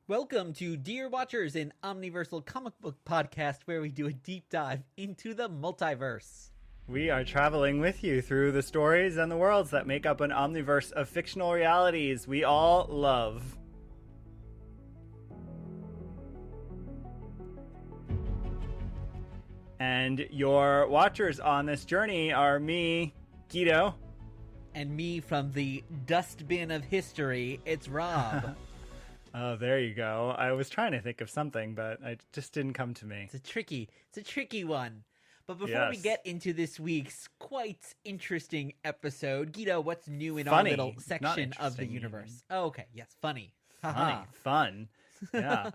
Welcome to Dear Watchers, an omniversal comic book podcast where we do a deep dive into the multiverse. We are traveling with you through the stories and the worlds that make up an omniverse of fictional realities we all love. And your watchers on this journey are me, Guido. And me from the dustbin of history, it's Rob. Oh, there you go. I was trying to think of something, but it just didn't come to me. It's a tricky one. But before we get into this week's quite interesting episode, Guido, what's new in our little section of the universe? Oh, okay, yes, funny. Fun. Yeah.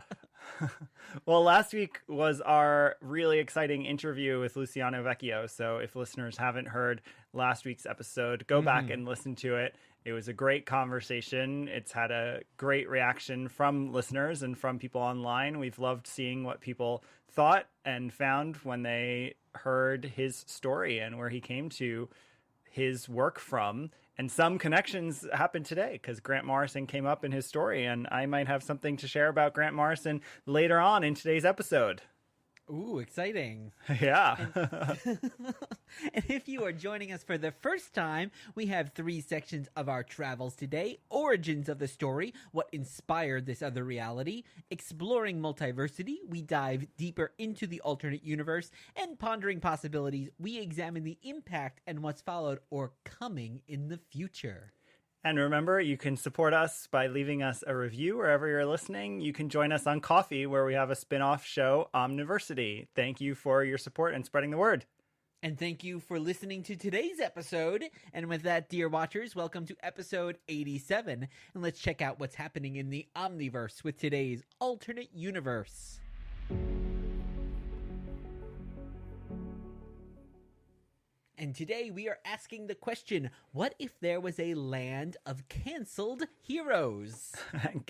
Well, last week was our really exciting interview with Luciano Vecchio. So if listeners haven't heard last week's episode, go back and listen to it. It was a great conversation. It's had a great reaction from listeners and from people online. We've loved seeing what people thought and found when they heard his story and where he came to his work from. And some connections happened today because Grant Morrison came up in his story, and I might have something to share about Grant Morrison later on in today's episode. Ooh, exciting. Yeah. And if you are joining us for the first time, we have 3 sections of our travels today. Origins of the story, what inspired this other reality. Exploring multiversity, we dive deeper into the alternate universe. And pondering possibilities, we examine the impact and what's followed or coming in the future. And remember, you can support us by leaving us a review wherever you're listening. You can join us on Coffee, where we have a spin-off show, Omniversity. Thank you for your support and spreading the word. And thank you for listening to today's episode. And with that, dear watchers, welcome to episode 87. And let's check out what's happening in the Omniverse with today's alternate universe. And today we are asking the question, what if there was a land of canceled heroes?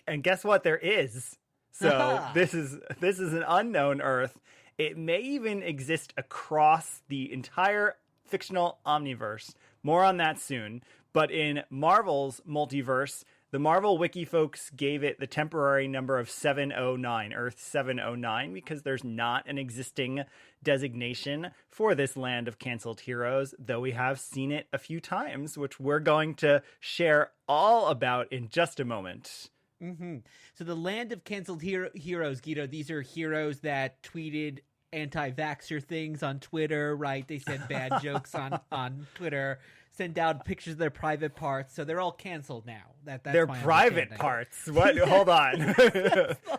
And guess what? There is. So this is an unknown Earth. It may even exist across the entire fictional omniverse. More on that soon. But in Marvel's multiverse, the Marvel Wiki folks gave it the temporary number of 709, Earth 709, because there's not an existing designation for this land of canceled heroes, though we have seen it a few times, which we're going to share all about in just a moment. So the land of canceled heroes, Guido, these are heroes that tweeted anti-vaxxer things on Twitter, right? They said bad jokes on Twitter, sent out pictures of their private parts, so they're all canceled now. That's their private parts. What? Hold on.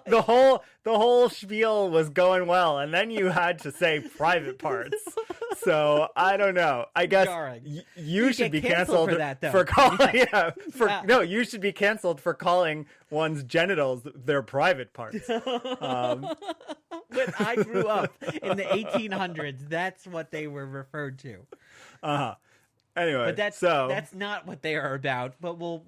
The whole spiel was going well, and then you had to say private parts. So I don't know. I guess you should be canceled for that, though. For calling. No, you should be canceled for calling one's genitals their private parts. When I grew up in the 1800s, that's what they were referred to. Anyway, but that's not what they are about. But we'll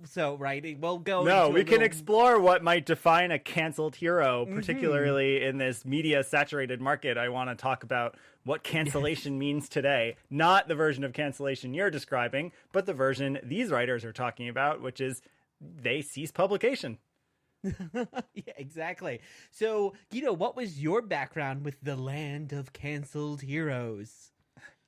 go. No, we can explore what might define a canceled hero, particularly in this media-saturated market. I want to talk about what cancellation means today. Not the version of cancellation you're describing, but the version these writers are talking about, which is they cease publication. Yeah, exactly. So, Guido, what was your background with the land of canceled heroes?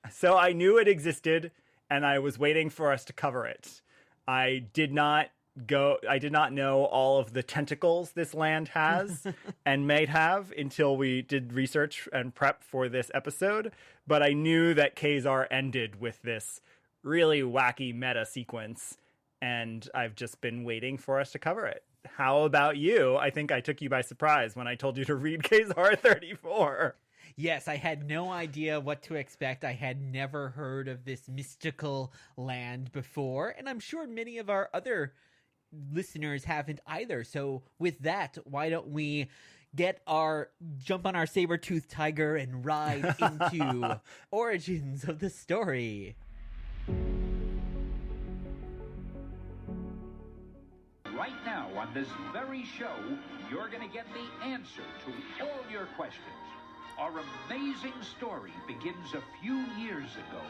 So I knew it existed, and I was waiting for us to cover it. I did not know all of the tentacles this land has and may have until we did research and prep for this episode. But I knew that Kazar ended with this really wacky meta sequence, and I've just been waiting for us to cover it. How about you? I think I took you by surprise when I told you to read Kazar 34. Yes, I had no idea what to expect. I had never heard of this mystical land before, and I'm sure many of our other listeners haven't either. So with that, why don't we jump on our saber-toothed tiger and ride into origins of the story. Right now, on this very show, you're going to get the answer to all your questions. Our amazing story begins a few years ago.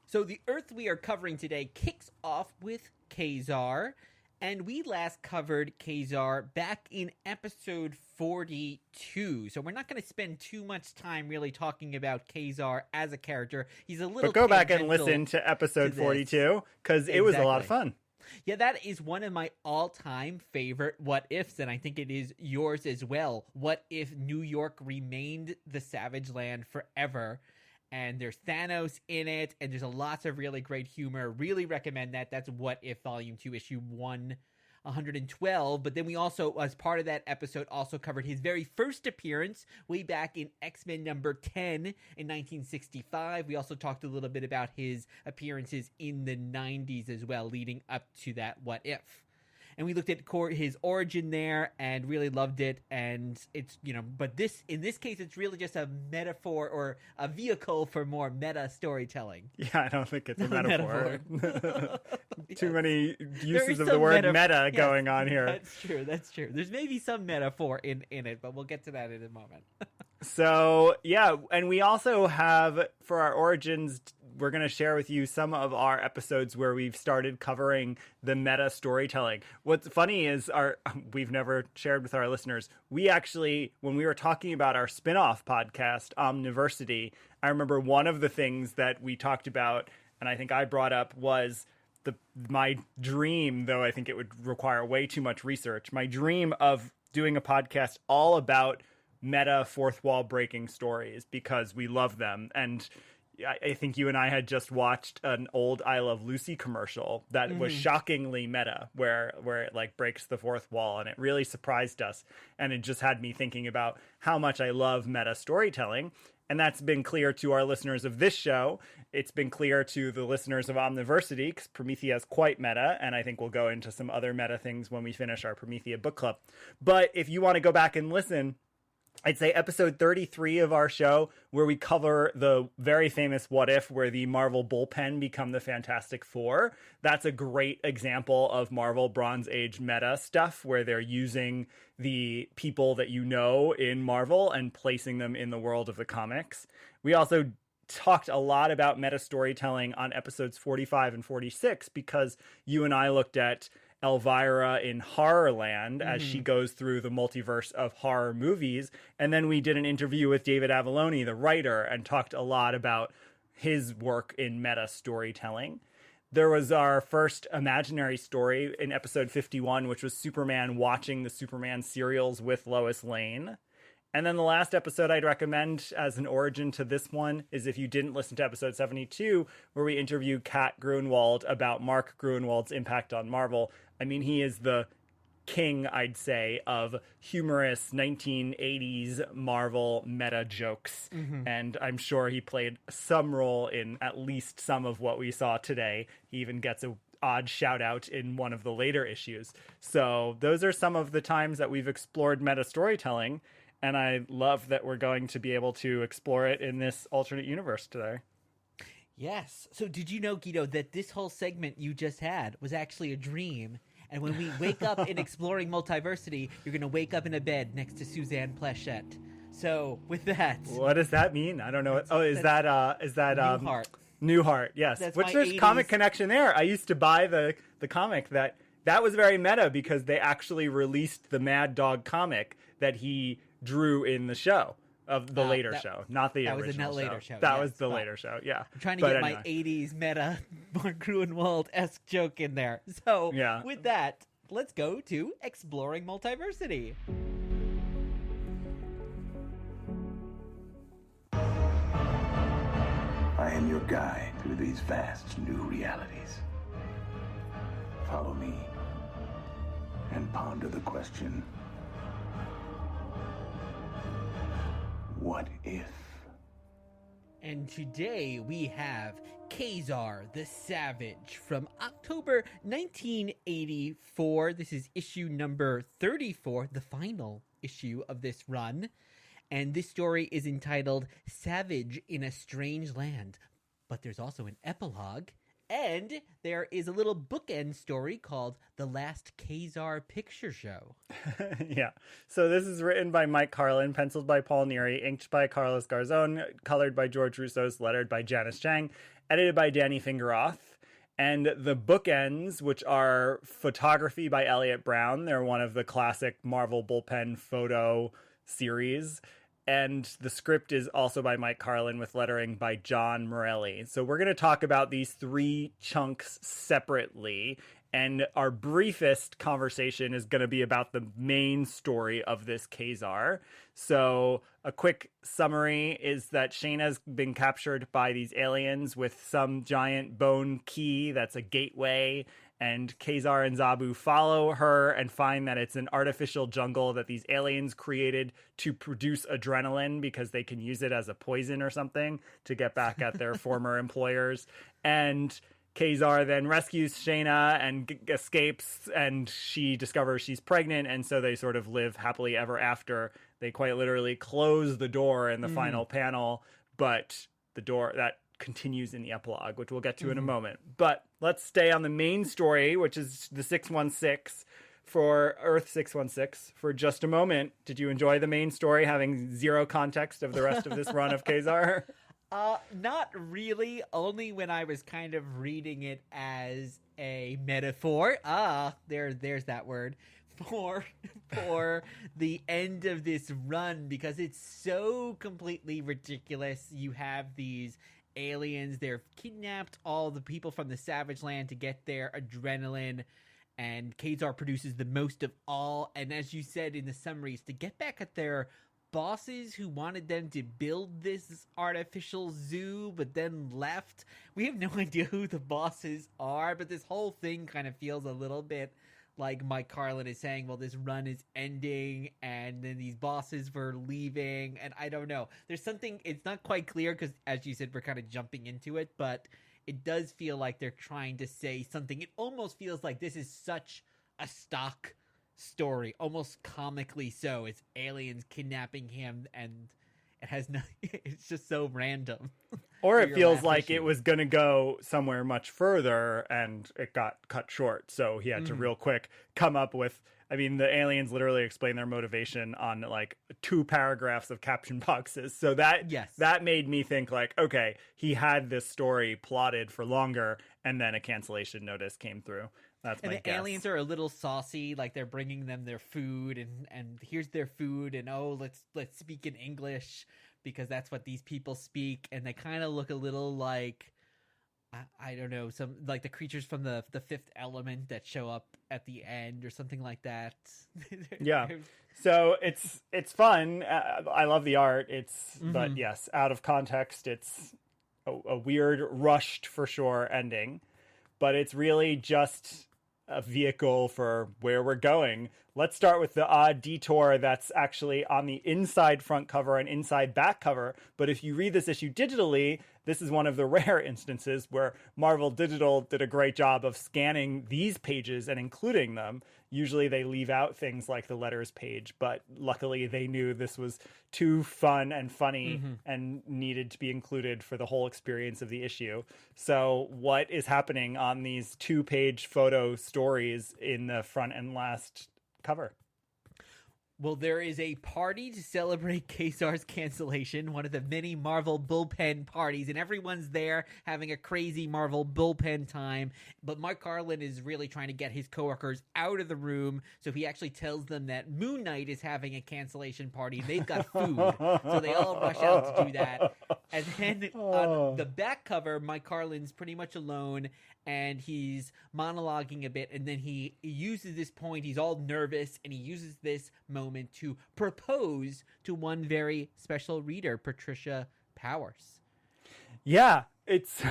So the Earth we are covering today kicks off with Kazar, And we last covered Khazar back in episode 42. So we're not going to spend too much time really talking about Khazar as a character. He's a little But go back and tangential listen to episode to 42 because it was a lot of Exactly. fun. Yeah, that is one of my all-time favorite what ifs, and I think it is yours as well. What if New York remained the Savage Land forever? And there's Thanos in it, and there's lots of really great humor. Really recommend that. That's What If Volume 2, Issue 112. But then we also, as part of that episode, also covered his very first appearance way back in X-Men number 10 in 1965. We also talked a little bit about his appearances in the 90s as well, leading up to that What If. And we looked at his origin there and really loved it. And it's, but in this case, it's really just a metaphor or a vehicle for more meta storytelling. Yeah, I don't think it's a metaphor. Too Yes. many There uses is of the some word Yes, meta going on here. That's true. There's maybe some metaphor in it, but we'll get to that in a moment. So, yeah, and we also have, for our origins, we're going to share with you some of our episodes where we've started covering the meta storytelling. What's funny is we've never shared with our listeners. We actually, when we were talking about our spin-off podcast, Omniversity, I remember one of the things that we talked about, and I think I brought up, was my dream, though I think it would require way too much research, my dream of doing a podcast all about meta fourth wall breaking stories because we love them. And I think you and I had just watched an old I Love Lucy commercial that was shockingly meta, where it like breaks the fourth wall, and it really surprised us. And it just had me thinking about how much I love meta storytelling. And that's been clear to our listeners of this show. It's been clear to the listeners of Omniversity, because Promethea is quite meta, and I think we'll go into some other meta things when we finish our Promethea book club. But if you want to go back and listen, I'd say episode 33 of our show, where we cover the very famous What If, where the Marvel bullpen become the Fantastic Four. That's a great example of Marvel Bronze Age meta stuff, where they're using the people that you know in Marvel and placing them in the world of the comics. We also talked a lot about meta storytelling on episodes 45 and 46, because you and I looked at Elvira in Horrorland as she goes through the multiverse of horror movies. And then we did an interview with David Avalone, the writer, and talked a lot about his work in meta storytelling. There was our first imaginary story in episode 51, which was Superman watching the Superman serials with Lois Lane. And then the last episode I'd recommend as an origin to this one is if you didn't listen to episode 72, where we interview Kat Grunwald about Mark Grunwald's impact on Marvel. I mean, he is the king, I'd say, of humorous 1980s Marvel meta jokes. And I'm sure he played some role in at least some of what we saw today. He even gets a odd shout out in one of the later issues. So those are some of the times that we've explored meta storytelling. And I love that we're going to be able to explore it in this alternate universe today. Yes. So did you know, Guido, that this whole segment you just had was actually a dream? And when we wake up in Exploring Multiversity, you're going to wake up in a bed next to Suzanne Plachette. So with that, What does that mean? I don't know. Is that Newhart. Newhart, yes. That's Which my there's 80s comic connection there. I used to buy the comic that was very meta, because they actually released the Mad Dog comic that he drew in the show of the later show, not the original was in that later show. That Yes, was the but later show, yeah. I'm trying to But get anyway. my 80s meta Mark Gruenwald-esque joke in there. So Yeah. with that, let's go to Exploring Multiversity. I am your guide through these vast new realities. Follow me and ponder the question, what if? And today we have Khazar the Savage from October 1984. This is issue number 34, the final issue of this run. And this story is entitled Savage in a Strange Land. But there's also an epilogue. And there is a little bookend story called The Last Khazar Picture Show. Yeah. So this is written by Mike Carlin, penciled by Paul Neary, inked by Carlos Garzon, colored by George Roussos, lettered by Janice Chang, edited by Danny Fingeroth. And the bookends, which are photography by Elliot Brown, they're one of the classic Marvel bullpen photo series. And the script is also by Mike Carlin with lettering by John Morelli. So we're going to talk about these 3 chunks separately. And our briefest conversation is going to be about the main story of this Khazar. So a quick summary is that Shayna's been captured by these aliens with some giant bone key that's a gateway. And Khazar and Zabu follow her and find that it's an artificial jungle that these aliens created to produce adrenaline because they can use it as a poison or something to get back at their former employers. And Khazar then rescues Shayna and escapes, and she discovers she's pregnant, and so they sort of live happily ever after. They quite literally close the door in the final panel, but the door that continues in the epilogue, which we'll get to in a moment. But let's stay on the main story, which is the 616 for Earth 616 for just a moment. Did you enjoy the main story, having zero context of the rest of this run of Khazar? Not really, only when I was kind of reading it as a metaphor. There's that word for the end of this run, because it's so completely ridiculous. You have these aliens, they've kidnapped all the people from the Savage Land to get their adrenaline, and Khazar produces the most of all. And as you said in the summaries, to get back at their bosses who wanted them to build this artificial zoo but then left. We have no idea who the bosses are, but this whole thing kind of feels a little bit like Mike Carlin is saying, well, this run is ending and then these bosses were leaving, and I don't know. There's something, it's not quite clear because, as you said, we're kind of jumping into it, but it does feel like they're trying to say something. It almost feels like this is such a stock story, almost comically so. It's aliens kidnapping him, and it has no, it's just so random. Or it feels like it was going to go somewhere much further and it got cut short. So he had to real quick come up with, I mean, the aliens literally explain their motivation on like 2 paragraphs of caption boxes. So that made me think like, okay, he had this story plotted for longer and then a cancellation notice came through. That's my guess. And the aliens are a little saucy, like they're bringing them their food and here's their food, and let's speak in English because that's what these people speak, and they kind of look a little like, I don't know, some like the creatures from the Fifth Element that show up at the end or something like that. Yeah. So it's fun. I love the art. But yes, out of context, it's a weird, rushed for sure ending, but it's really just a vehicle for where we're going. Let's start with the odd detour that's actually on the inside front cover and inside back cover. But if you read this issue digitally, this is one of the rare instances where Marvel Digital did a great job of scanning these pages and including them. Usually they leave out things like the letters page, but luckily they knew this was too fun and funny and needed to be included for the whole experience of the issue. So what is happening on these 2-page photo stories in the front and last cover? Well, there is a party to celebrate Khazar's cancellation, one of the many Marvel bullpen parties, and everyone's there having a crazy Marvel bullpen time. But Mark Carlin is really trying to get his coworkers out of the room, so he actually tells them that Moon Knight is having a cancellation party. They've got food, so they all rush out to do that. And then on the back cover, Mike Carlin's pretty much alone, and he's monologuing a bit, and then he uses this point, he's all nervous, and he uses this moment to propose to one very special reader, Patricia Powers. Yeah, it's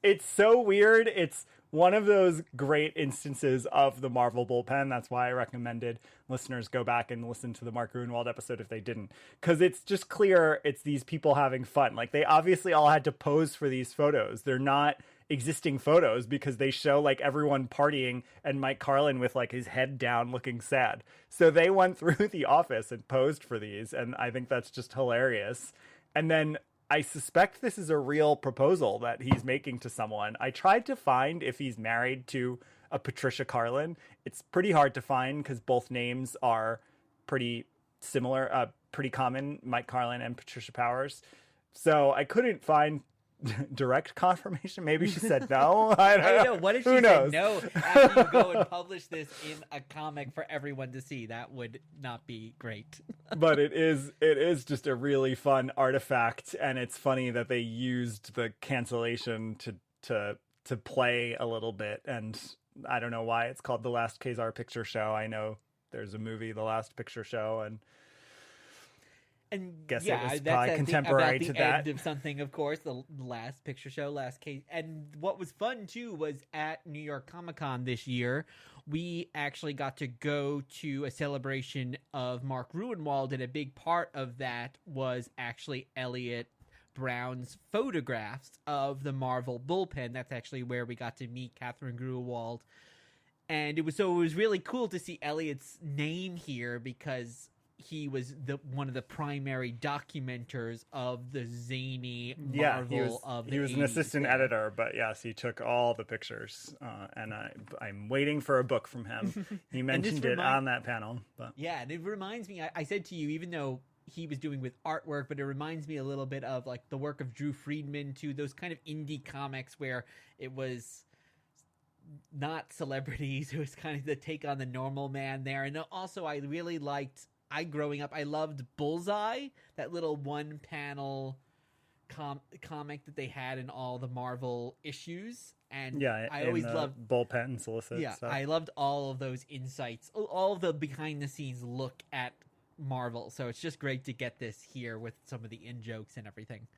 it's so weird. It's one of those great instances of the Marvel bullpen. That's why I recommended listeners go back and listen to the Mark Grunwald episode if they didn't. Because it's just clear it's these people having fun. Like, they obviously all had to pose for these photos. They're not existing photos because they show like everyone partying and Mike Carlin with like his head down looking sad. So they went through the office and posed for these, and I think that's just hilarious. And then I suspect this is a real proposal that he's making to someone. I tried to find if he's married to a Patricia Carlin. It's pretty hard to find because both names are pretty similar, pretty common, Mike Carlin and Patricia Powers. So I couldn't find direct confirmation. Maybe she said no. I I don't know. What if she Who knows? said no after you go and publish this in a comic for everyone to see? That would not be great. But it is just a really fun artifact, and it's funny that they used the cancellation to play a little bit. And I don't know why it's called The Last Khazar Picture Show. I know there's a movie, The Last Picture Show, and And guess yeah, it was that's probably the thing contemporary about to the that. end of something, of course, the last picture show, last case. And what was fun too was at New York Comic Con this year, we actually got to go to a celebration of Mark Ruenwald, and a big part of that was actually Elliot Brown's photographs of the Marvel bullpen. That's actually where we got to meet Catherine Gruenwald. And it was really cool to see Elliot's name here, because he was one of the primary documenters of the zany Marvel of the he was an 80s assistant there. editor, but yes, he took all the pictures, and I'm waiting for a book from him. He mentioned it on that panel. But Yeah, and it reminds me, I said to you, even though he was doing with artwork, but it reminds me a little bit of like the work of Drew Friedman too, those kind of indie comics where it was not celebrities, it was kind of the take on the normal man there. And also I really liked, growing up, I loved Bullseye, that little one panel comic that they had in all the Marvel issues. And yeah, I always loved bullpen solicit. yeah, stuff. I loved all of those insights, all of the behind the scenes look at Marvel. So it's just great to get this here with some of the in jokes and everything.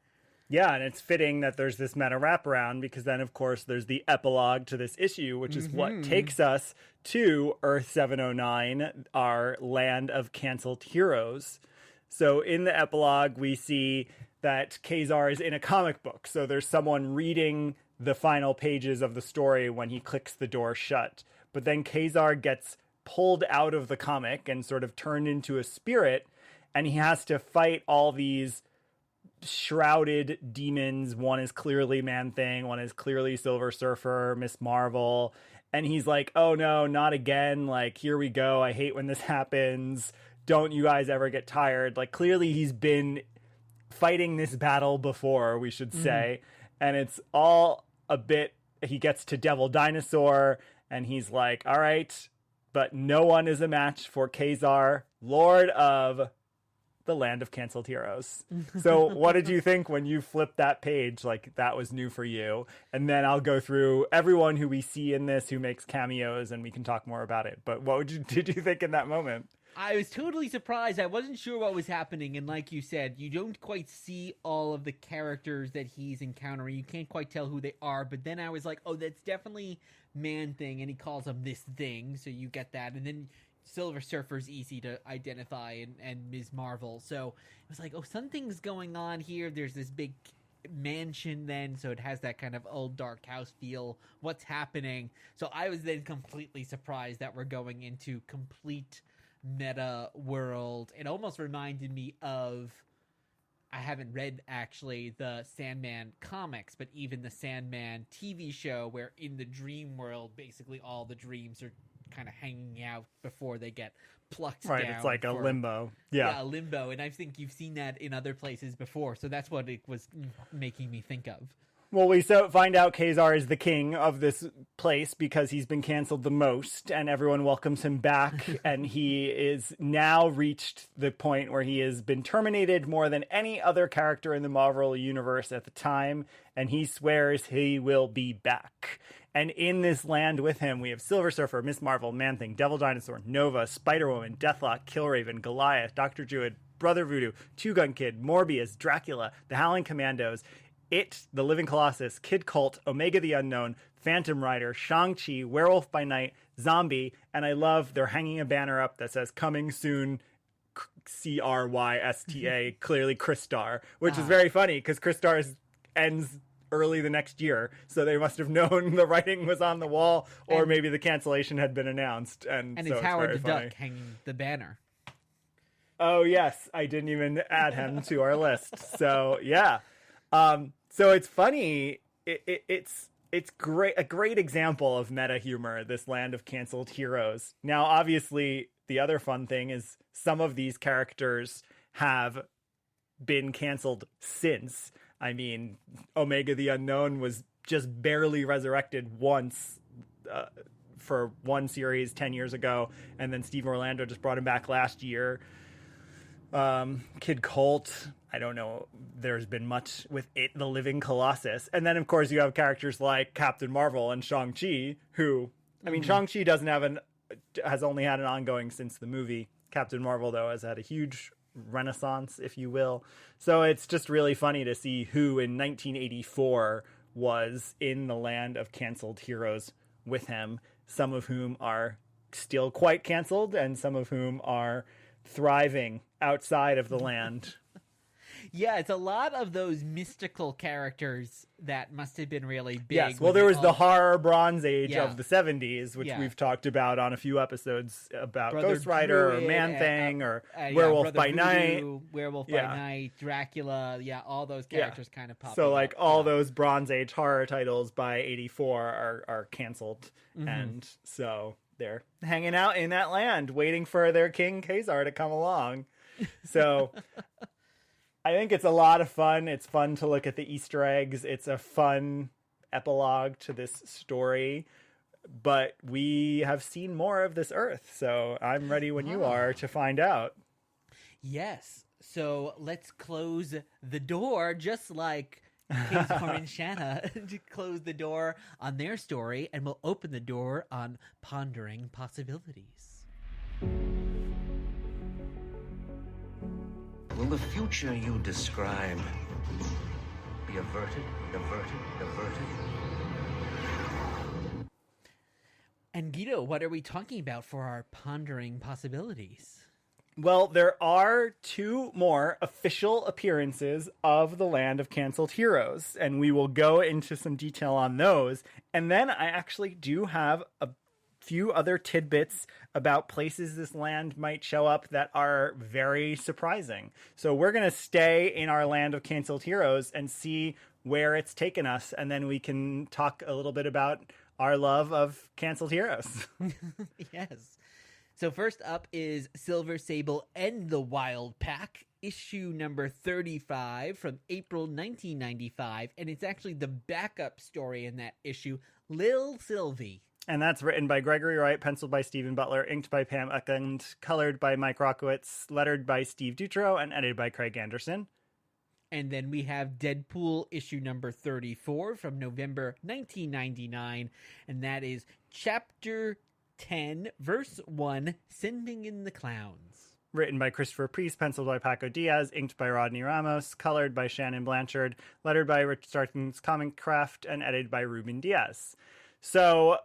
Yeah, and it's fitting that there's this meta wraparound, because then, of course, there's the epilogue to this issue, which is what takes us to Earth 709, our land of canceled heroes. So in the epilogue, we see that Khazar is in a comic book. So there's someone reading the final pages of the story when he clicks the door shut. But then Khazar gets pulled out of the comic and sort of turned into a spirit, and he has to fight all these shrouded demons. One is clearly Man-Thing, one is clearly Silver Surfer, Miss Marvel, and he's like, oh no, not again, like, here we go, I hate when this happens, don't you guys ever get tired? Like, clearly he's been fighting this battle before, we should say. And it's all a bit, he gets to Devil Dinosaur and he's like, all right, but no one is a match for Khazar, Lord of the land of canceled heroes. So what did you think when you flipped that page? Like, that was new for you. And then I'll go through everyone who we see in this who makes cameos, and we can talk more about it. But what did you think in that moment? I was totally surprised. I wasn't sure what was happening. And like you said, you don't quite see all of the characters that he's encountering. You can't quite tell who they are. But then I was like, oh, that's definitely Man-Thing. And he calls him this thing. So you get that. And then Silver Surfer's easy to identify, and Ms. Marvel. So it was like, oh, something's going on here. There's this big mansion then, so it has that kind of old dark house feel. What's happening? So I was then completely surprised that we're going into complete meta world. It almost reminded me of, I haven't read actually the Sandman comics, but even the Sandman TV show, where in the dream world, basically all the dreams are kind of hanging out before they get plucked down. Right, it's like a limbo. Yeah, a limbo. And I think you've seen that in other places before, so that's what it was making me think of. Well, we find out Khazar is the king of this place because he's been canceled the most, and everyone welcomes him back, and he is now reached the point where he has been terminated more than any other character in the Marvel universe at the time, and he swears he will be back. And in this land with him, we have Silver Surfer, Miss Marvel, Man-Thing, Devil Dinosaur, Nova, Spider-Woman, Deathlock, Killraven, Goliath, Dr. Druid, Brother Voodoo, Two-Gun Kid, Morbius, Dracula, the Howling Commandos, It, the Living Colossus, Kid Colt, Omega the Unknown, Phantom Rider, Shang-Chi, Werewolf by Night, Zombie, and I love they're hanging a banner up that says coming soon, Crysta, clearly Crystar, which is very funny because Crystar ends early the next year, so they must have known the writing was on the wall, or maybe the cancellation had been announced. And so it's Howard the funny. Duck hanging the banner. Oh yes, I didn't even add him to our list. So yeah. So it's funny. It's great, a great example of meta humor, this land of canceled heroes. Now, obviously, the other fun thing is some of these characters have been canceled since. I mean, Omega the Unknown was just barely resurrected once for one series 10 years ago, and then Steve Orlando just brought him back last year. Kid Colt, I don't know, there's been much with it, the Living Colossus. And then, of course, you have characters like Captain Marvel and Shang-Chi, who, I mean, Shang-Chi has only had an ongoing since the movie. Captain Marvel, though, has had a huge renaissance, if you will. So it's just really funny to see who in 1984 was in the land of canceled heroes with him, some of whom are still quite canceled and some of whom are thriving outside of the land. Yeah, it's a lot of those mystical characters that must have been really big. Yes, well, there was the horror Bronze Age Yeah. of the 70s, which Yeah. we've talked about on a few episodes about Brother Ghost Rider or Druid, Man-Thing or yeah, Werewolf Brother by Night. Voodoo, Werewolf by Yeah. Night, Dracula, all those characters kind of pop. So, like, all up. those Bronze Age horror titles by 84 are canceled. And so they're hanging out in that land, waiting for their King Khazar to come along. So I think it's a lot of fun. It's fun to look at the Easter eggs. It's a fun epilogue to this story. But we have seen more of this Earth, so I'm ready when you are to find out. Yes. So let's close the door, just like Khazar and Shanna to close the door on their story, and we'll open the door on Pondering Possibilities. Will the future you describe be averted? And Guido, what are we talking about for our Pondering Possibilities? Well, there are 2 more official appearances of the Land of Canceled Heroes, and we will go into some detail on those. And then I actually do have a few other tidbits about places this land might show up that are very surprising. So we're going to stay in our Land of Canceled Heroes and see where it's taken us, and then we can talk a little bit about our love of canceled heroes. Yes. So first up is Silver Sable and the Wild Pack, issue number 35 from April 1995, and it's actually the backup story in that issue, Lil Sylvie. And that's written by Gregory Wright, penciled by Stephen Butler, inked by Pam Eckland, colored by Mike Rockowitz, lettered by Steve Dutro, and edited by Craig Anderson. And then we have Deadpool issue number 34 from November 1999, and that is chapter 10, verse 1, Sending in the Clowns. Written by Christopher Priest, penciled by Paco Diaz, inked by Rodney Ramos, colored by Shannon Blanchard, lettered by Rich Starkins Comic Craft, and edited by Ruben Diaz. So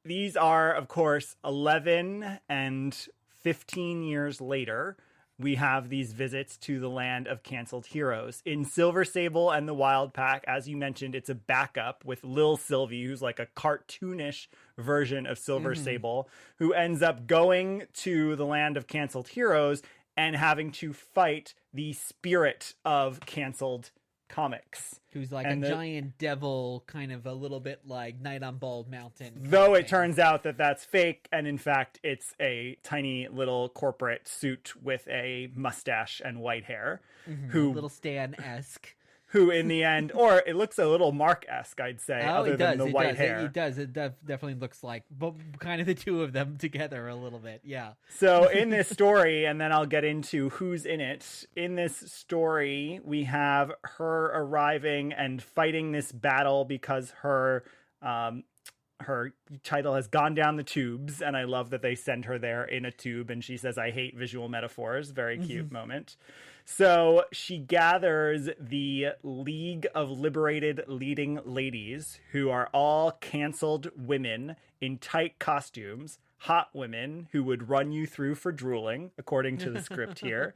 these are, of course, 11 and 15 years later. We have these visits to the Land of Canceled Heroes. In Silver Sable and the Wild Pack, as you mentioned, it's a backup with Lil Sylvie, who's like a cartoonish version of Silver Sable, who ends up going to the Land of Canceled Heroes and having to fight the spirit of canceled comics. Who's like And a giant devil, kind of a little bit like Night on Bald Mountain. Though it turns out that that's fake, and in fact, it's a tiny little corporate suit with a mustache and white hair, A who little Stan-esque. in the end, or it looks a little Mark-esque, I'd say, other than the white hair. It does. It definitely looks like kind of the two of them together a little bit. Yeah. So in this story, and then I'll get into who's in it. In this story, we have her arriving and fighting this battle because her title has gone down the tubes, and I love that they send her there in a tube, and she says, "I hate visual metaphors." Very cute moment. So she gathers the League of Liberated Leading Ladies, who are all canceled women in tight costumes, hot women who would run you through for drooling, according to the script here,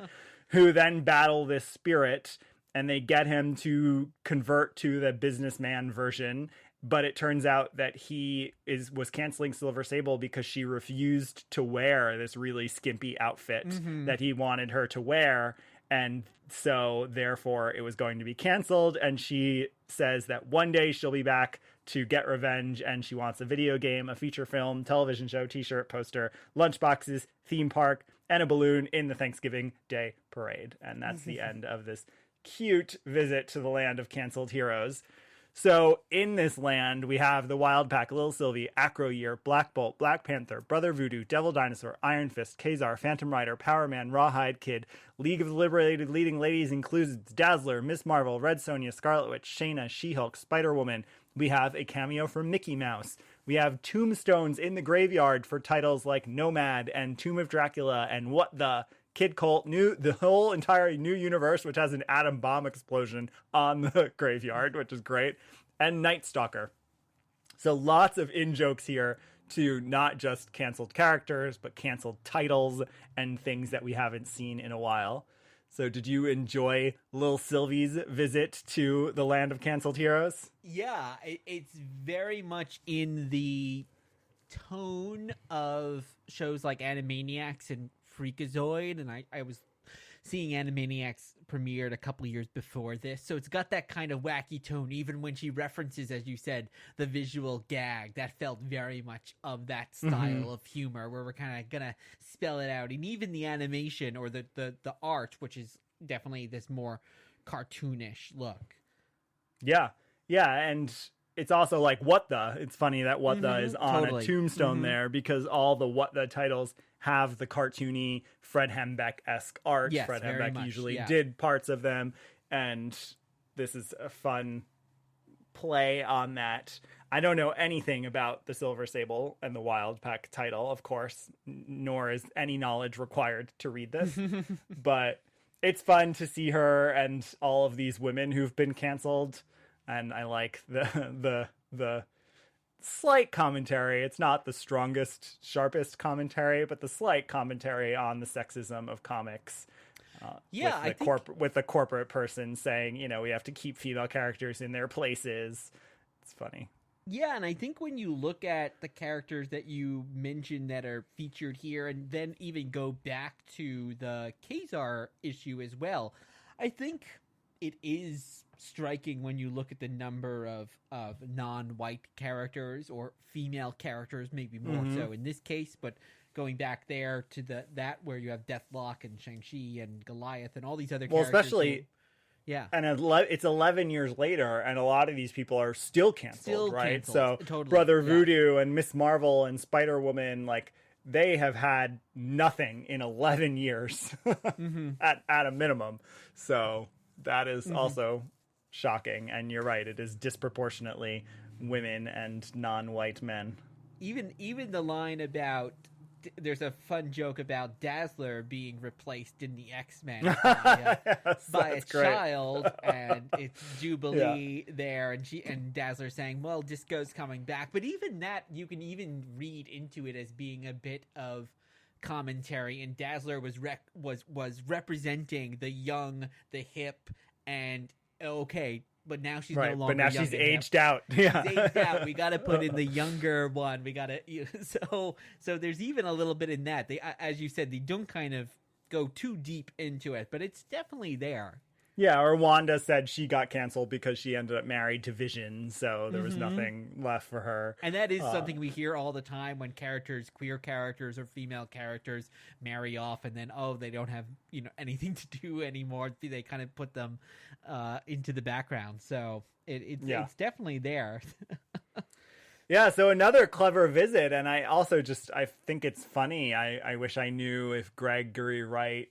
who then battle this spirit, and they get him to convert to the businessman version. But it turns out that he was canceling Silver Sable because she refused to wear this really skimpy outfit that he wanted her to wear. And so therefore it was going to be canceled. And she says that one day she'll be back to get revenge. And she wants a video game, a feature film, television show, t-shirt, poster, lunchboxes, theme park, and a balloon in the Thanksgiving Day parade. And that's the end of this cute visit to the land of canceled heroes. So in this land, we have the Wild Pack, Lil Sylvie, Acro Year, Black Bolt, Black Panther, Brother Voodoo, Devil Dinosaur, Iron Fist, Kazar, Phantom Rider, Power Man, Rawhide Kid. League of the Liberated Leading Ladies includes Dazzler, Miss Marvel, Red Sonja, Scarlet Witch, Shayna, She-Hulk, Spider-Woman. We have a cameo from Mickey Mouse. We have tombstones in the graveyard for titles like Nomad and Tomb of Dracula and What the... Kid Colt, the whole entire new universe, which has an atom bomb explosion on the graveyard, which is great, and Night Stalker. So lots of in-jokes here to not just canceled characters, but canceled titles and things that we haven't seen in a while. So did you enjoy Lil Sylvie's visit to the land of canceled heroes? Yeah, it's very much in the tone of shows like Animaniacs and Freakazoid, and I was seeing Animaniacs premiered a couple years before this, so it's got that kind of wacky tone. Even when she references, as you said, the visual gag, that felt very much of that style of humor, where we're kind of gonna spell it out. And even the animation or the art, which is definitely this more cartoonish look. Yeah, and it's also like What the. It's funny that What the is on a tombstone there, because all the What the titles have the cartoony Fred Hembeck-esque art. Yes, Fred very Hembeck much, usually yeah. did parts of them, and this is a fun play on that. I don't know anything about the Silver Sable and the Wild Pack title, of course, nor is any knowledge required to read this, but it's fun to see her and all of these women who've been canceled. And I like the slight commentary. It's not the strongest, sharpest commentary, but the slight commentary on the sexism of comics. With the corporate person saying, we have to keep female characters in their places. It's funny. Yeah, and I think when you look at the characters that you mentioned that are featured here, and then even go back to the Kazar issue as well, I think it is striking when you look at the number of non-white characters or female characters, maybe more so in this case, but going back there to that where you have Deathlock and Shang-Chi and Goliath and all these other characters. Well, especially... Yeah. And it's 11 years later, and a lot of these people are still canceled, right? So Totally. Brother Voodoo and Miss Marvel and Spider-Woman, like, they have had nothing in 11 years at a minimum. So that is also shocking. And you're right, it is disproportionately women and non-white men. Even the line about... There's a fun joke about Dazzler being replaced in the X-Men by a child, and it's Jubilee there, and Dazzler saying, "Well, Disco's coming back." But even that, you can even read into it as being a bit of commentary. And Dazzler was representing the young, the hip, and okay. But now she's no longer. But now young she's and aged hip. out. Yeah, She's aged out. We got to put in the younger one. We got to. So there's even a little bit in that. They, as you said, they don't kind of go too deep into it, but it's definitely there. Yeah, or Wanda said she got canceled because she ended up married to Vision, so there was nothing left for her. And that is something we hear all the time when queer characters or female characters marry off, and then they don't have anything to do anymore. They kind of put them into the background. So it's definitely there. Yeah, so another clever visit, and I also I think it's funny. I wish I knew if Gregory Wright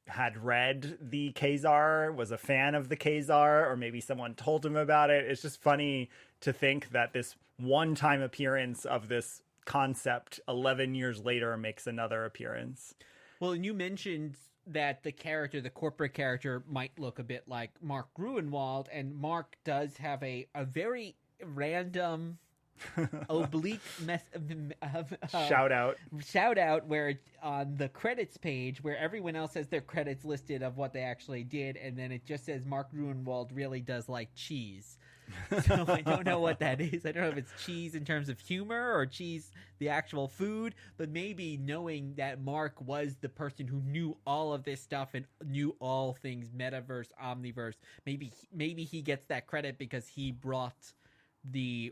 had read the Kazar, was a fan of the Kazar, or maybe someone told him about it. It's just funny to think that this one-time appearance of this concept 11 years later makes another appearance. Well, and you mentioned that the corporate character might look a bit like Mark Gruenwald, and Mark does have a very random... oblique shout out where on the credits page where everyone else has their credits listed of what they actually did, and then it just says Mark Gruenwald really does like cheese. So I don't know what that is. I don't know if it's cheese in terms of humor or cheese the actual food, but maybe knowing that Mark was the person who knew all of this stuff and knew all things metaverse, omniverse, maybe he gets that credit because he brought the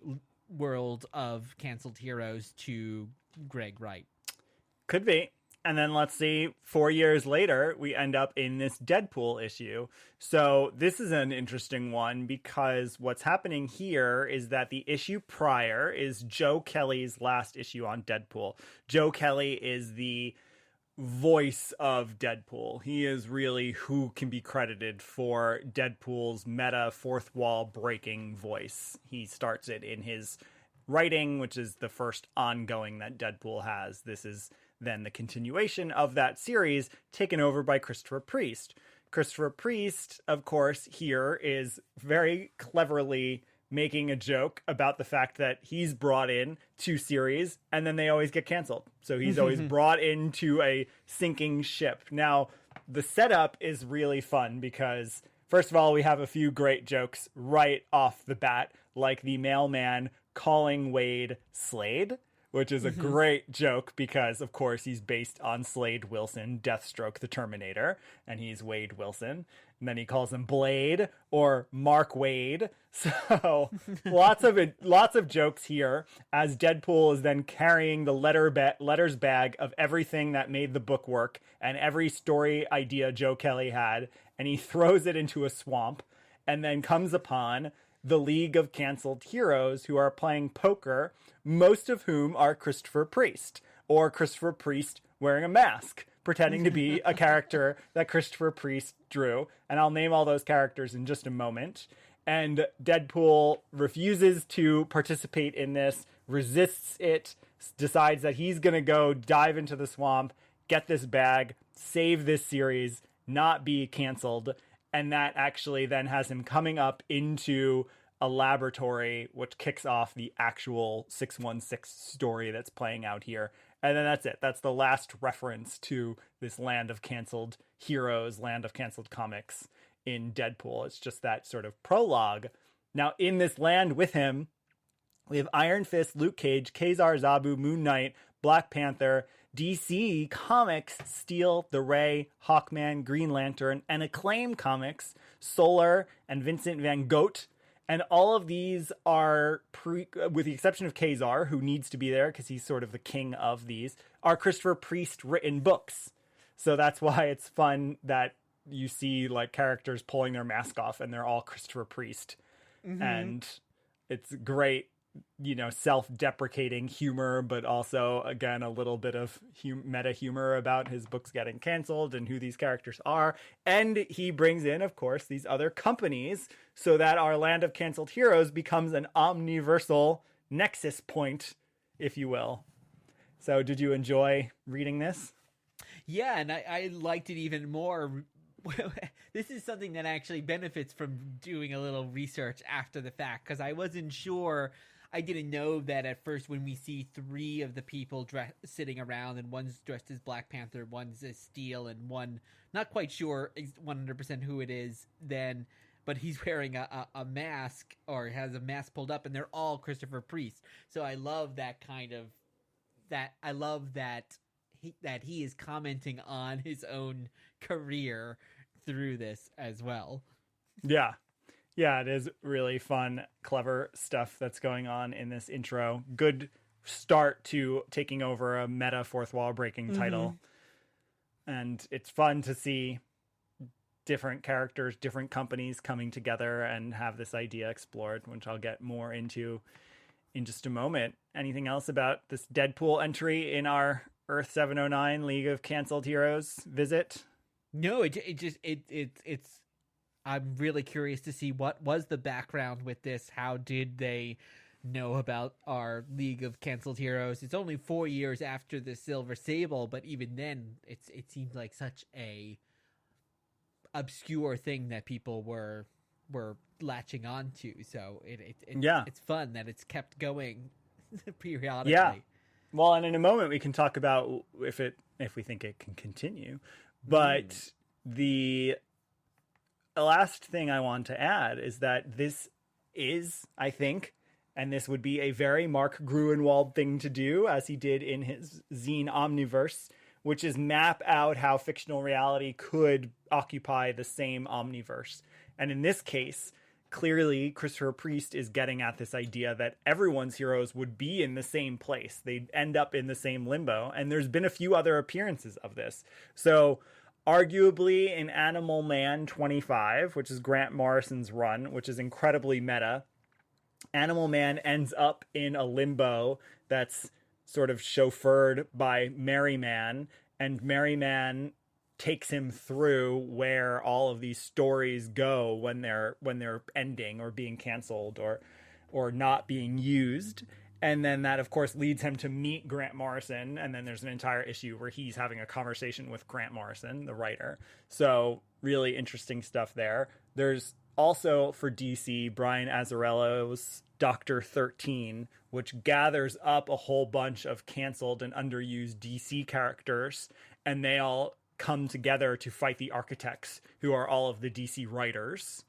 world of canceled heroes to Greg Wright. Could be. And then let's see, 4 years later, we end up in this Deadpool issue. So this is an interesting one because what's happening here is that the issue prior is Joe Kelly's last issue on Deadpool. Joe Kelly is the voice of Deadpool. He is really who can be credited for Deadpool's meta fourth wall breaking voice. He starts it in his writing, which is the first ongoing that Deadpool has. This is then the continuation of that series, taken over by Christopher Priest. Christopher Priest, of course, here is very cleverly making a joke about the fact that he's brought in 2 series and then they always get canceled. So he's always brought into a sinking ship. Now, the setup is really fun because, first of all, we have a few great jokes right off the bat, like the mailman calling Wade Slade, which is a great joke because, of course, he's based on Slade Wilson, Deathstroke the Terminator, and he's Wade Wilson. And then he calls him Blade or Mark Wade. So lots of jokes here as Deadpool is then carrying the letters bag of everything that made the book work and every story idea Joe Kelly had, and he throws it into a swamp and then comes upon the League of Canceled Heroes who are playing poker, most of whom are Christopher Priest, or Christopher Priest wearing a mask, pretending to be a character that Christopher Priest drew. And I'll name all those characters in just a moment. And Deadpool refuses to participate in this, resists it, decides that he's going to go dive into the swamp, get this bag, save this series, not be canceled. And that actually then has him coming up into a laboratory, which kicks off the actual 616 story that's playing out here. And then that's it. That's the last reference to this land of canceled heroes, land of canceled comics in Deadpool. It's just that sort of prologue. Now, in this land with him, we have Iron Fist, Luke Cage, Kazar Zabu, Moon Knight, Black Panther, DC Comics, Steel, The Ray, Hawkman, Green Lantern, and Acclaim Comics, Solar, and Vincent Van Gogh. And all of these are, with the exception of Kazar, who needs to be there because he's sort of the king of these, are Christopher Priest written books. So that's why it's fun that you see like characters pulling their mask off and they're all Christopher Priest. And it's great, you know, self-deprecating humor, but also, again, a little bit of meta humor about his books getting canceled and who these characters are. And he brings in, of course, these other companies so that our land of canceled heroes becomes an omniversal nexus point, if you will. So did you enjoy reading this? Yeah, and I liked it even more. This is something that actually benefits from doing a little research after the fact, because I wasn't sure. I didn't know that at first when we see 3 of the people sitting around, and one's dressed as Black Panther, one's as Steel, and one, not quite sure 100% who it is then, but he's wearing a mask, or has a mask pulled up, and they're all Christopher Priest. So I love that kind of, I love that he is commenting on his own career through this as well. Yeah. Yeah, it is really fun, clever stuff that's going on in this intro. Good start to taking over a meta fourth wall breaking title. And it's fun to see different characters, different companies coming together and have this idea explored, which I'll get more into in just a moment. Anything else about this Deadpool entry in our Earth 709 League of Canceled Heroes visit? No, it's I'm really curious to see what was the background with this. How did they know about our League of Canceled Heroes? It's only 4 years after the Silver Sable, but even then, it seemed like such a obscure thing that people were latching on to. So it's fun that it's kept going periodically. Yeah. Well, and in a moment we can talk about if we think it can continue. But the last thing I want to add is that this is, I think, and this would be a very Mark Gruenwald thing to do, as he did in his zine Omniverse, which is map out how fictional reality could occupy the same omniverse. And in this case, clearly Christopher Priest is getting at this idea that everyone's heroes would be in the same place. They'd end up in the same limbo. And there's been a few other appearances of this. So arguably in Animal Man 25, which is Grant Morrison's run, which is incredibly meta, Animal Man ends up in a limbo that's sort of chauffeured by Merry Man, and Merry Man takes him through where all of these stories go when they're ending or being canceled or not being used. And then that, of course, leads him to meet Grant Morrison. And then there's an entire issue where he's having a conversation with Grant Morrison, the writer. So really interesting stuff there. There's also, for DC, Brian Azzarello's Dr. 13, which gathers up a whole bunch of canceled and underused DC characters, and they all come together to fight the Architects, who are all of the DC writers.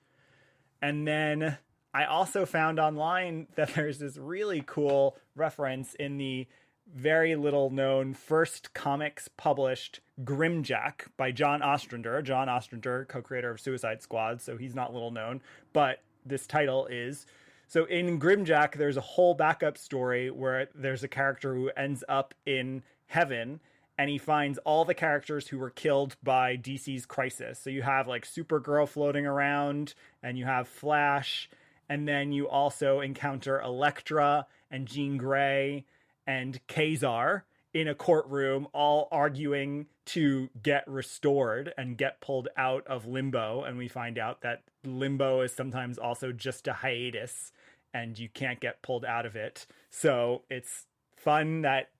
And then I also found online that there's this really cool reference in the very little known first comics published Grimjack by John Ostrander. John Ostrander, co-creator of Suicide Squad, so he's not little known, but this title is. So in Grimjack, there's a whole backup story where there's a character who ends up in heaven, and he finds all the characters who were killed by DC's Crisis. So you have like Supergirl floating around, and you have Flash, and then you also encounter Elektra and Jean Grey and Kazar in a courtroom, all arguing to get restored and get pulled out of limbo. And we find out that limbo is sometimes also just a hiatus, and you can't get pulled out of it. So it's fun that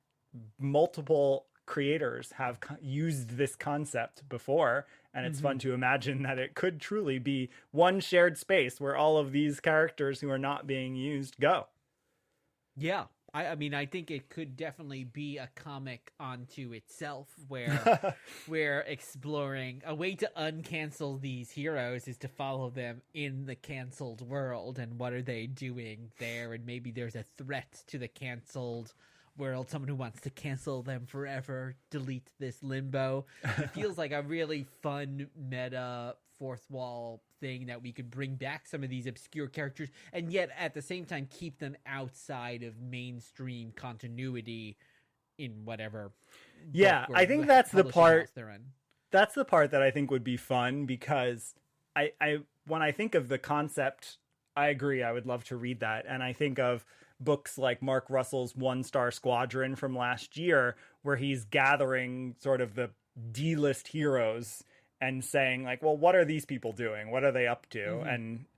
multiple creators have used this concept before, and it's fun to imagine that it could truly be one shared space where all of these characters who are not being used go. Yeah. I mean, I think it could definitely be a comic onto itself where we're exploring a way to uncancel these heroes is to follow them in the canceled world, and what are they doing there, and maybe there's a threat to the canceled world, someone who wants to cancel them forever, delete this limbo. It feels like a really fun meta fourth wall thing that we could bring back some of these obscure characters and yet at the same time keep them outside of mainstream continuity in whatever. Yeah, I think that's the part they're in. That's the part that I think would be fun, because I when I think of the concept, I agree, I would love to read that. And I think of books like Mark Russell's One Star Squadron from last year, where he's gathering sort of the D-list heroes and saying like, well, what are these people doing? What are they up to?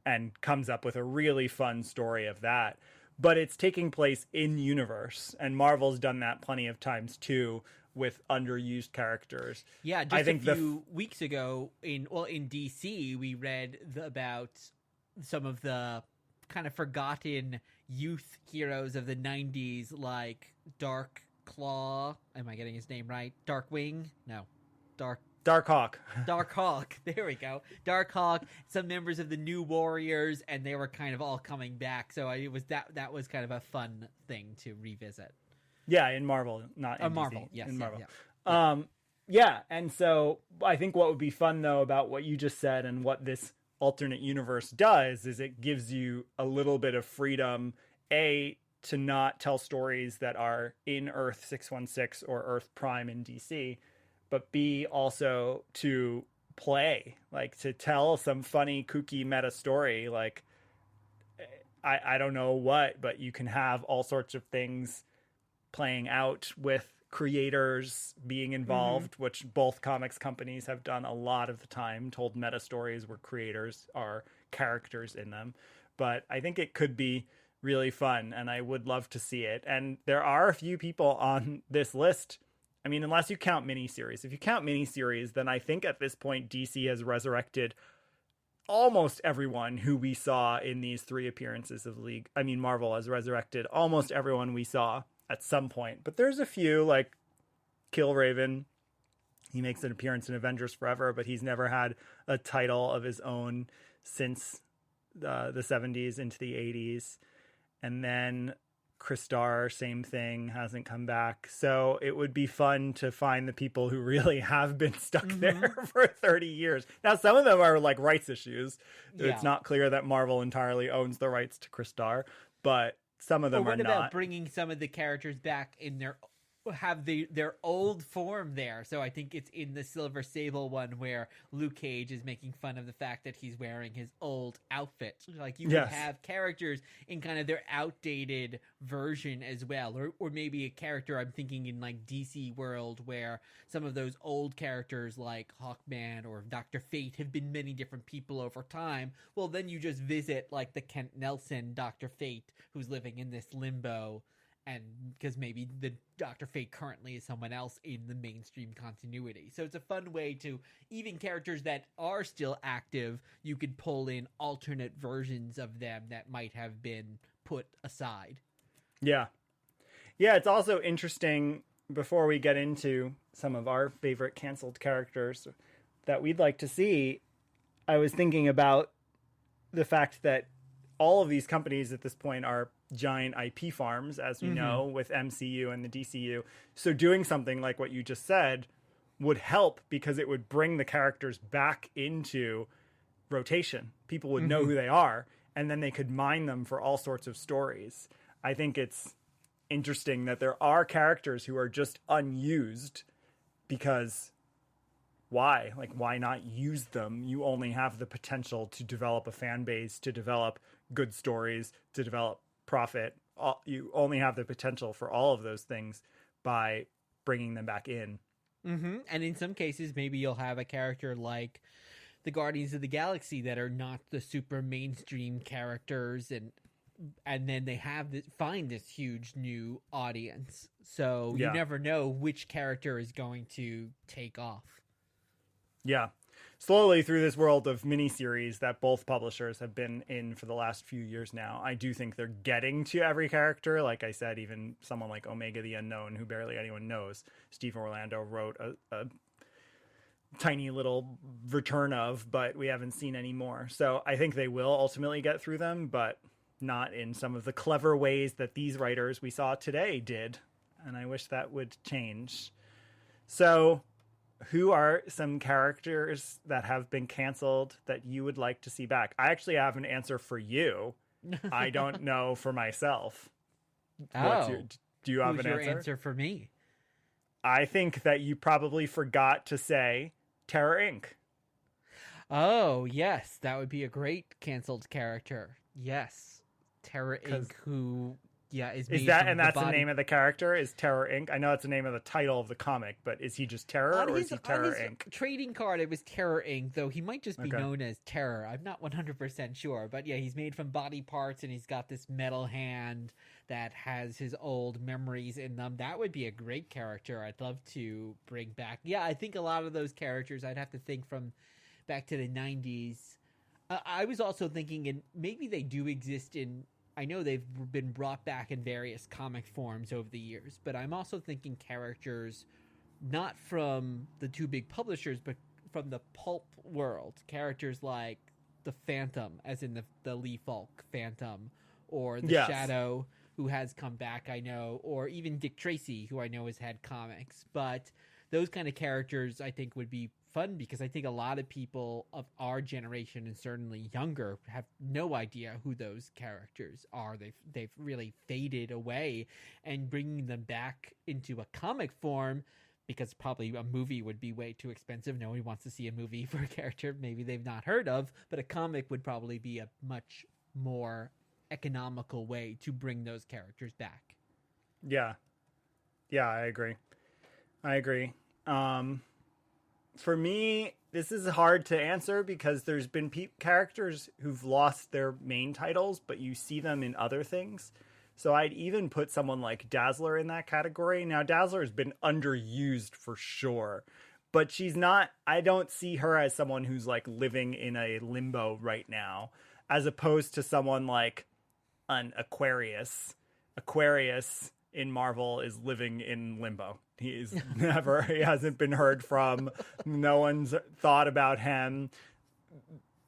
And comes up with a really fun story of that. But it's taking place in universe, and Marvel's done that plenty of times too with underused characters. Yeah, just a few weeks ago in DC, we read about some of the kind of forgotten youth heroes of the 90s, like Dark Claw. Am I getting his name right? Darkwing? No. Darkhawk. Darkhawk. There we go. Darkhawk, some members of the New Warriors, and they were kind of all coming back. So it was that was kind of a fun thing to revisit. Yeah, in Marvel, not in DC. Marvel. Yes, in Marvel. Yeah. Yeah, and so I think what would be fun though about what you just said and what this alternate universe does is it gives you a little bit of freedom, A, to not tell stories that are in Earth 616 or Earth Prime in DC, but B, also to play, like to tell some funny, kooky meta story. Like, I don't know what, but you can have all sorts of things playing out with creators being involved, which both comics companies have done a lot of the time, told meta stories where creators are characters in them. But I think it could be really fun, and I would love to see it. And there are a few people on this list. I mean, unless you count miniseries. If you count miniseries, then I think at this point DC has resurrected almost everyone who we saw in these three appearances of the League. I mean, Marvel has resurrected almost everyone we saw at some point. But there's a few, like Killraven. He makes an appearance in Avengers Forever, but he's never had a title of his own since the 70s into the 80s. And then Kristar, same thing, hasn't come back. So it would be fun to find the people who really have been stuck there for 30 years. Now, some of them are like rights issues. Yeah. It's not clear that Marvel entirely owns the rights to Kristar, but some of them or are what about not. bringing some of the characters back in their old form there? So I think it's in the Silver Sable one where Luke Cage is making fun of the fact that he's wearing his old outfit. Like you could have characters in kind of their outdated version as well, or maybe a character I'm thinking in like DC world where some of those old characters like Hawkman or Dr. Fate have been many different people over time. Well, then you just visit like the Kent Nelson Dr. Fate who's living in this limbo. And because maybe the Dr. Fate currently is someone else in the mainstream continuity. So it's a fun way to, even characters that are still active, you could pull in alternate versions of them that might have been put aside. Yeah. Yeah, it's also interesting, before we get into some of our favorite canceled characters that we'd like to see, I was thinking about the fact that all of these companies at this point are giant IP farms, as we know, with MCU and the DCU. So doing something like what you just said would help because it would bring the characters back into rotation. People would know who they are, and then they could mine them for all sorts of stories. I think it's interesting that there are characters who are just unused because why? Like, why not use them? You only have the potential to develop a fan base, to develop good stories, to develop profit. You only have the potential for all of those things by bringing them back in. And in some cases, maybe you'll have a character like the Guardians of the Galaxy that are not the super mainstream characters, and then they find this huge new audience. So you never know which character is going to take off. Yeah. Slowly through this world of miniseries that both publishers have been in for the last few years now, I do think they're getting to every character. Like I said, even someone like Omega the Unknown, who barely anyone knows, Steve Orlando wrote a tiny little return of, but we haven't seen any more. So I think they will ultimately get through them, but not in some of the clever ways that these writers we saw today did. And I wish that would change. So who are some characters that have been canceled that you would like to see back? I actually have an answer for you. I don't know for myself. Do you have Who's an your answer? answer for me? I think that you probably forgot to say Terror Inc. Oh, yes. That would be a great canceled character. Yes. Terror Inc., who... Yeah, is that, and that's the name of the character, is Terror Inc. I know it's the name of the title of the comic, but is he just Terror, or is he Terror Inc.? Trading card, it was Terror Inc., though he might just be known as Terror. I'm not 100% sure, but yeah, he's made from body parts, and he's got this metal hand that has his old memories in them. That would be a great character I'd love to bring back. Yeah, I think a lot of those characters, I'd have to think from back to the 90s. I was also thinking, and maybe they do exist in... I know they've been brought back in various comic forms over the years, but I'm also thinking characters not from the two big publishers, but from the pulp world. Characters like the Phantom, as in the Lee Falk Phantom, or the Shadow, who has come back, I know, or even Dick Tracy, who I know has had comics. But those kind of characters, I think, would be fun because I think a lot of people of our generation and certainly younger have no idea who those characters are. They've really faded away, and bringing them back into a comic form, because probably a movie would be way too expensive. Nobody wants to see a movie for a character maybe they've not heard of, but a comic would probably be a much more economical way to bring those characters back. Yeah, I agree. For me, this is hard to answer because there's been characters who've lost their main titles, but you see them in other things. So I'd even put someone like Dazzler in that category. Now, Dazzler has been underused for sure, but she's not, I don't see her as someone who's like living in a limbo right now, as opposed to someone like an Aquarius. Aquarius in Marvel is living in limbo. He hasn't been heard from. No one's thought about him.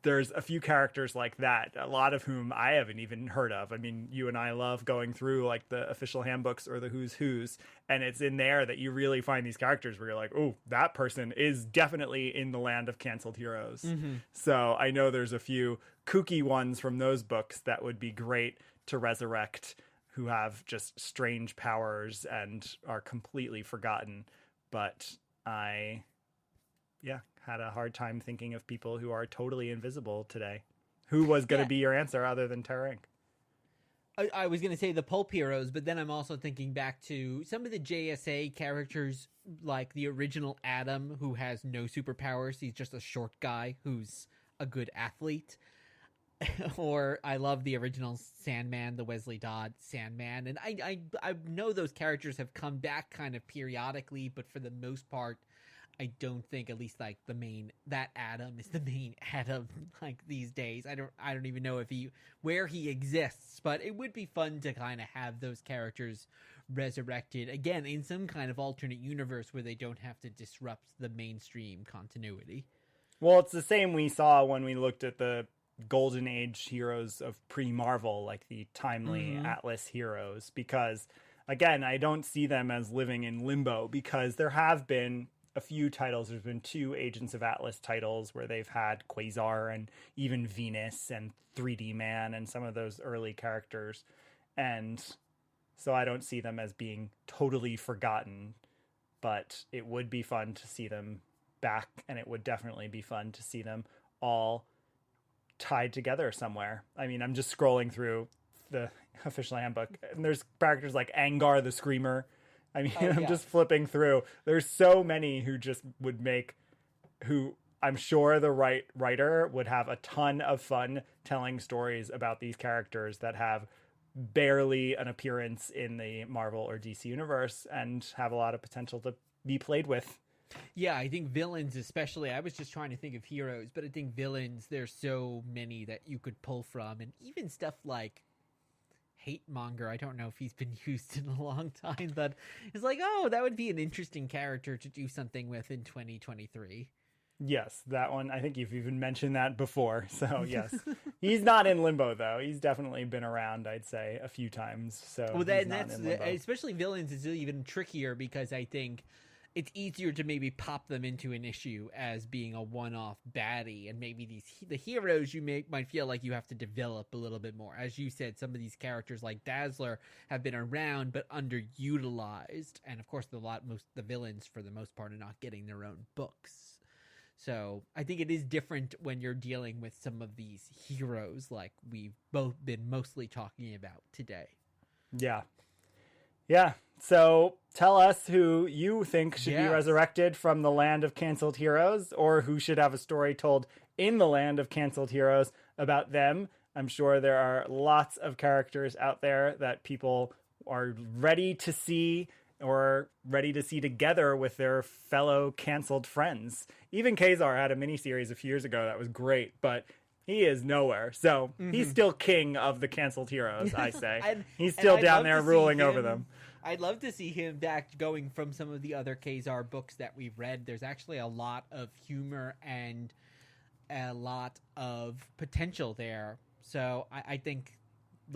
there's a few characters like that, a lot of whom I haven't even heard of. I mean, you and I love going through like the official handbooks or the who's who's, and it's in there that you really find these characters where you're like, oh, that person is definitely in the land of canceled heroes. So I know there's a few kooky ones from those books that would be great to resurrect, who have just strange powers and are completely forgotten. But I had a hard time thinking of people who are totally invisible today. Who was going to be your answer other than Terra Inc.? I was going to say the pulp heroes, but then I'm also thinking back to some of the JSA characters, like the original Adam, who has no superpowers. He's just a short guy who's a good athlete. Or I love the original Sandman, the Wesley Dodd Sandman. And I know those characters have come back kind of periodically, but for the most part, I don't think, at least like that Adam is the main Adam like these days. I don't even know where he exists, but it would be fun to kind of have those characters resurrected again in some kind of alternate universe where they don't have to disrupt the mainstream continuity. Well, it's the same we saw when we looked at the golden age heroes of pre-Marvel, like the timely Atlas heroes, because again, I don't see them as living in limbo, because there have been a few titles. There's been 2 Agents of Atlas titles where they've had Quasar and even Venus and 3D Man and some of those early characters. And so I don't see them as being totally forgotten, but it would be fun to see them back, and it would definitely be fun to see them all tied together somewhere. I mean, I'm just scrolling through the official handbook, and there's characters like Angar the Screamer. I mean, I'm just flipping through. There's so many who just would who I'm sure the writer would have a ton of fun telling stories about these characters that have barely an appearance in the Marvel or DC universe and have a lot of potential to be played with. Yeah, I think villains especially. I was just trying to think of heroes, but I think villains, there's so many that you could pull from. And even stuff like Hate Monger, I don't know if he's been used in a long time, but it's like, oh, that would be an interesting character to do something with in 2023. Yes, that one. I think you've even mentioned that before. So yes, he's not in limbo though. He's definitely been around, I'd say, a few times. So well, that's especially villains is even trickier, because I think it's easier to maybe pop them into an issue as being a one-off baddie, and maybe the heroes might feel like you have to develop a little bit more. As you said, some of these characters like Dazzler have been around but underutilized, and of course the villains for the most part are not getting their own books. So I think it is different when you're dealing with some of these heroes like we've both been mostly talking about today. Yeah. So tell us who you think should be resurrected from the land of canceled heroes, or who should have a story told in the land of canceled heroes about them. I'm sure there are lots of characters out there that people are ready to see or ready to see together with their fellow canceled friends. Even Quasar had a miniseries a few years ago that was great, but he is nowhere. So he's still king of the canceled heroes, I say. He's still down there ruling over them. I'd love to see him back, going from some of the other Quasar books that we've read. There's actually a lot of humor and a lot of potential there. So I think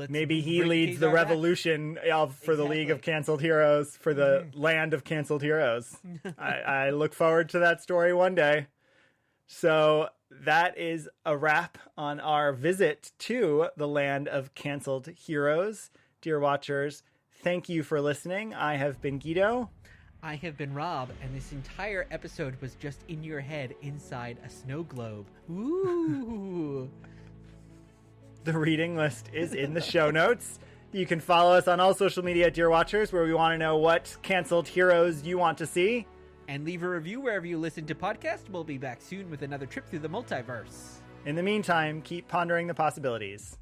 maybe he leads the revolution for the League of Canceled Heroes, for the land of canceled heroes. I look forward to that story one day. So that is a wrap on our visit to the land of canceled heroes. Dear watchers, thank you for listening. I have been Guido. I have been Rob, and this entire episode was just in your head inside a snow globe. Ooh. The reading list is in the show notes. You can follow us on all social media at Dear Watchers, where we want to know what canceled heroes you want to see. And leave a review wherever you listen to podcasts. We'll be back soon with another trip through the multiverse. In the meantime, keep pondering the possibilities.